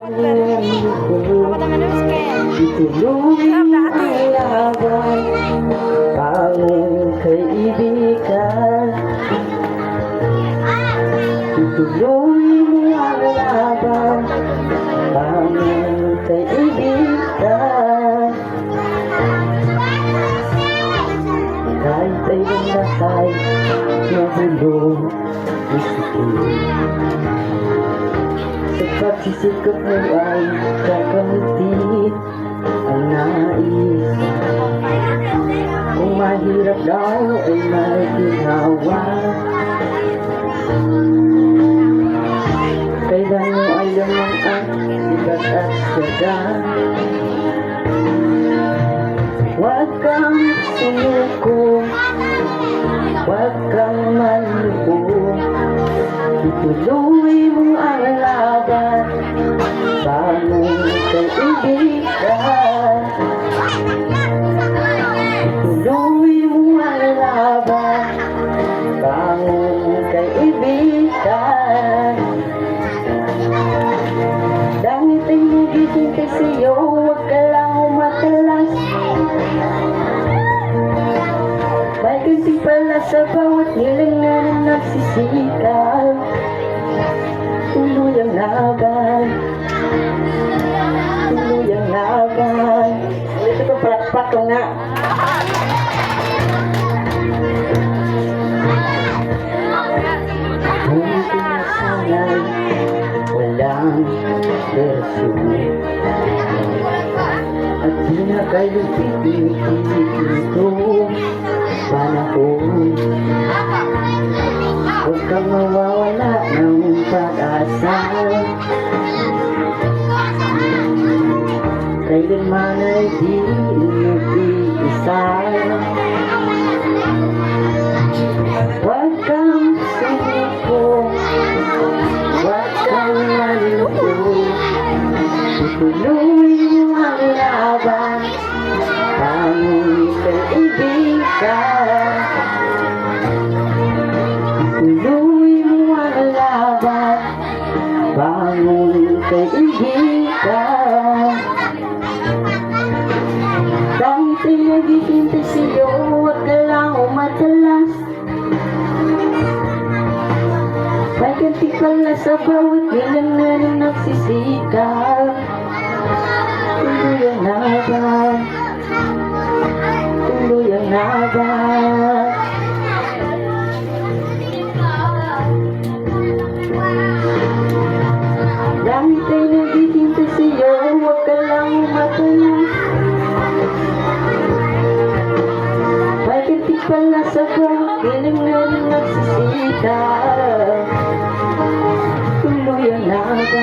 Apa naman yung skin? Ituloy ang laban, aming kaibigan. Ituloy mo ang laban, aming kaibigan. Kahit ay namatay, nahulog isipin. Sa pagsisikap mo ay kakamutin ang nais. Kung mahirap daw ay may ginawa. Kailan mo alam ang sikat at syaga. Huwag kang sumuko, huwag kang maluko. Ituloy mo ang laban, bangon kaibigan. Ituloy mo ang laban, bangon kaibigan. Langit ay naghihintay sa'yo, huwag ka lang umatalas. May ganti pala sa bawat nilangan na nagsisikap. Tuloy ang laban, tuloy ang laban. Ulit ito, palakpak ko nga. Kung pinasanay, walang version. At pinakailupit ito panahon. Huwag kang mawawala ng pag-asa. Kailanman ay di nag-iisa. Huwag kang sumuko, huwag kang maluko. Ituloy mo ang laban, aming kaibigan. Ituloy mo ang laban, bangon kaibigan. Kahit ay naghihintay sa'yo, huwag ka lang umatalas. May ganti pala sa bawat nilangan na nagsisikap. Tuloy ang laban, tuloy ang laban. Langit ay naghihintay sa'yo, huwag ka lang umatalas. May ganti pala sa bawat nilangan na nagsisikap. Tuloy ang laban.